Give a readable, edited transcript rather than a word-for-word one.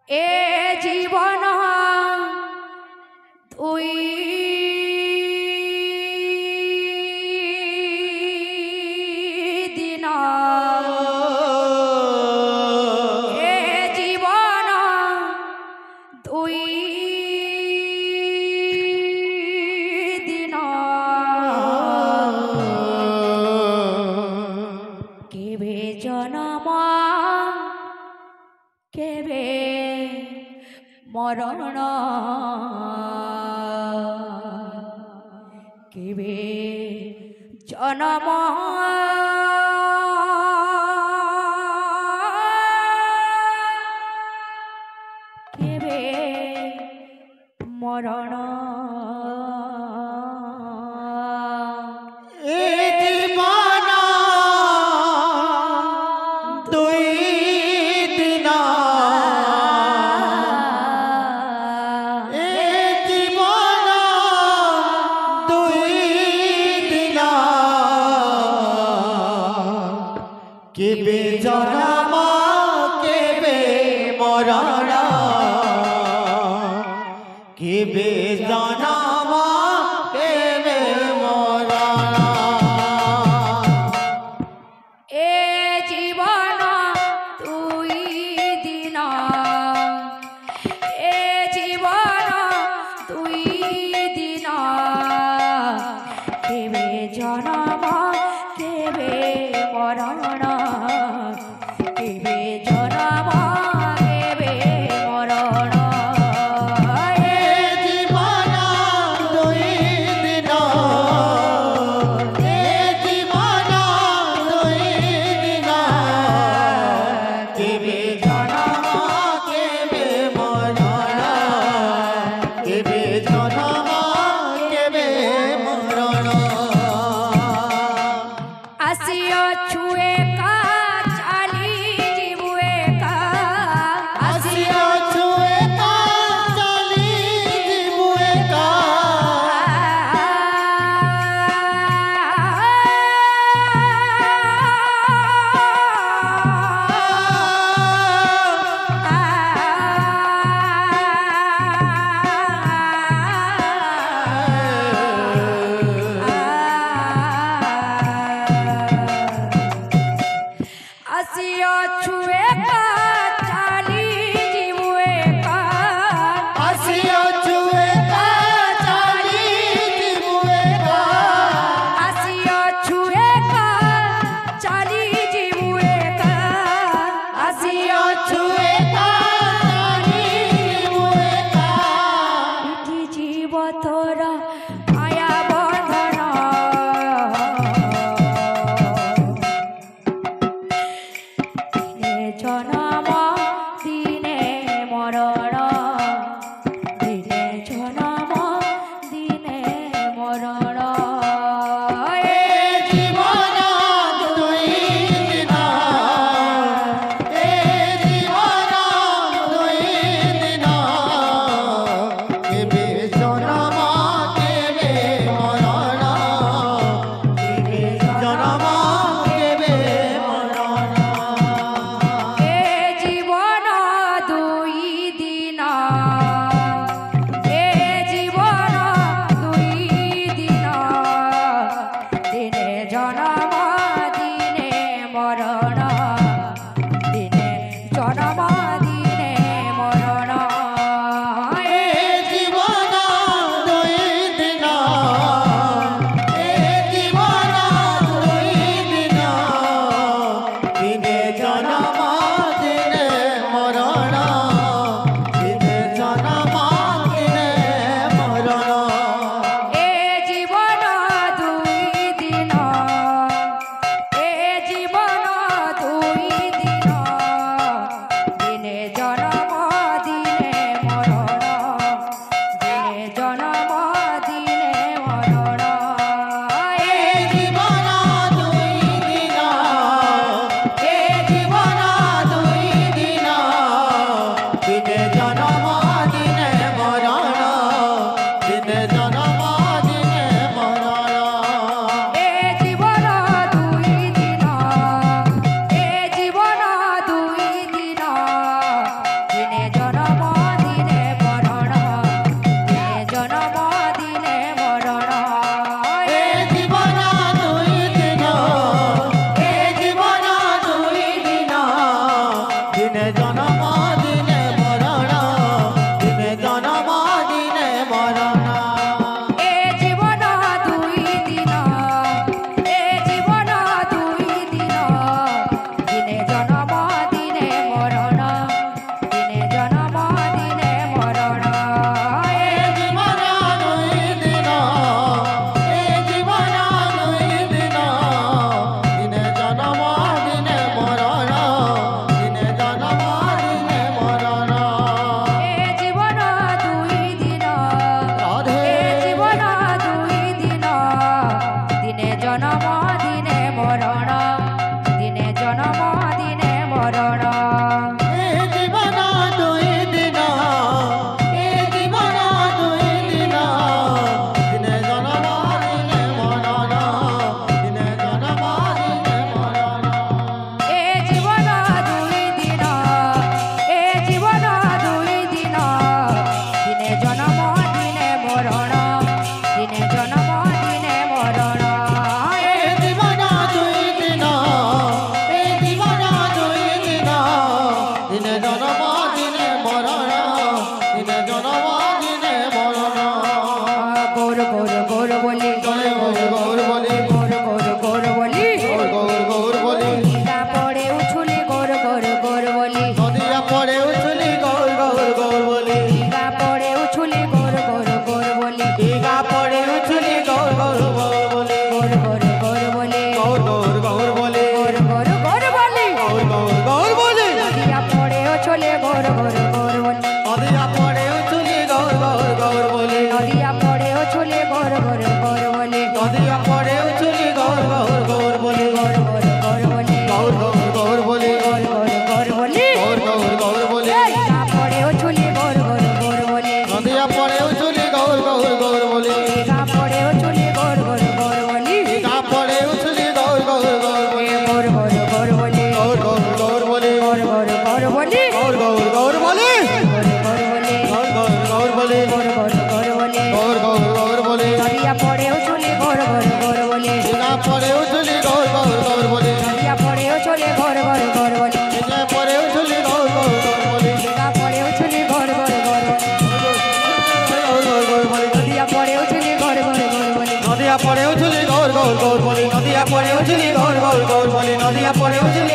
এ জীবন তুই দিন এ জীবন তুই দিন কেবে জনম কেবে মরণ কেবে জনম কেবে মরণ কেবে জনম কেবে মরণ কেবে জনম কেবে মরণ এ জীবন তুই দিন এ জীবন তুই দিন কেবে জনম কেবে মরণ কেবে জনম কেবে মরণ এ জীবন দুই দিন এ জীবন দুই দিন কেবে জনম কেবে মরণ কেবে জনম কেবে মরণ আসিও ছুয়ে কা চালি জীবুয়ে কা আসিও ছুয়ে কা চালি জীবুয়ে কা আসিও ছুয়ে কা চালি জীবুয়ে কা আসিও ছুয়ে কা চালি জীবুয়ে কা আসিও ছুয়ে কা চালি জীবুয়ে কা আসিও ছুয়ে কা চালি জীবুয়ে কা ইতি জীব তোর মায়া বন্ধন দিনে জনম দিনে মরণ দিনে জনম দিনে মরণ এ জীবন দুই দিন এ জীবন দুই দিন কেবে জনম কেবে মরণ কেবে জনম কেবে মরণ এ জীবন দুই দিন এ জীবন দুই দিন দিনে জনম দিনে মরণ দিনে জনম দিনে মরণ এ জীবন দুই দিন এ জীবন দুই দিন দিনে জনম দিনে মরণ দিনে জনম দিনে মরণ এ জীবন দুই দিন এ জীবন দুই দিন দিনে জনম দিনে মরণ দিনে জনম দিনে মরণ এ জীবন দুই দিন এ জীবন দুই দিন দিনে জনম দিনে মরণ দিনে জনম দিনে মরণ এ জীবন দুই দিন এ জীবন দুই দিন দিনে জনম দিনে মরণ দিনে জনম দিনে মরণ এ জীবন দুই দিন রাধে এ জীবন দুই দিন দিনে জনম দিনে মরণ দিনে জনম দিনে মরণ এ জীবন দুই দিন এ জীবন দুই দিন দিনে জনম দিনে মরণ দিনে জনম দিনে মরণ এ জীবন দুই দিন এ জীবন দুই দিন দিনে জনম দিনে মরণ দিনে জনম দিনে মরণ এ জীবন দুই দিন এ জীবন দুই দিন দিনে জনম দিনে মরণ দিনে জনম দিনে মরণ গৌর গৌর গৌর বলি জয় গৌর গৌর বলি গৌর গৌর গৌর বলি গৌর গৌর গৌর বলি গা পড়ে উছুলি গৌর গৌর গৌর বলি নদিয়া পড়ে উঠলি গৌর গৌর গৌর বলি গা পড়ে উছুলি গৌর গৌর গৌর বলি টিকা পড়ে উঠলি গৌর গৌর গৌর বলি গৌর গৌর গৌর বলি গৌর গৌর গৌর বলি গৌর গৌর গৌর বলি গৌর গৌর গৌর বলি নদিয়া পড়ে উছলে গৌর গৌর গৌর বলি নদিয়া পড়ে উঠলি গৌর গৌর গৌর বলি নদিয়া পড়ে উছলে গৌর গৌর গৌর বলি নদিয়া পড়ে উঠলি গৌর গৌর গৌর বলি গৌর গৌর গৌর বলি গৌর গৌর গৌর বলি গৌর গৌর গৌর বলি গৌর গৌর গৌর বলি গা পড়ে উছলে গৌর গৌর গৌর বলি নদিয়া পড়ে উঠলি গৌর গৌর গৌর বলি গা পড়ে উছলে গৌর গৌর গৌর বলি টিকা পড়ে উঠলি গৌর গৌর গৌর বলি গৌর গৌর গৌর বলি গৌর গৌর গৌর বলি গৌর গৌর গৌর বলি গৌর গৌর গৌর বলি গৌর গৌর বলি গৌর গৌর গৌর বলি গৌর গৌর গৌর বলি গৌর গৌর গৌর বলি নদিয়া পড়ে উছলে গৌর গৌর গৌর বলি টিকা পড়ে উঠলি গৌর গৌর গৌর বলি নদিয়া পড়ে উছলে গৌর গৌর গৌর বলি টিকা পড়ে উঠলি গৌর গৌর গৌর বলি গা পড়ে উছলে গৌর গৌর গৌর বলি গৌর গৌর গৌর বলি নদিয়া পড়ে উছলে গৌর গৌর গৌর বলি নদিয়া পড়ে উঠলি গৌর গৌর গৌর বলি নদিয়া পড়ে উঠলি গৌর গৌর গৌর বলি নদিয়া পড়ে উঠলি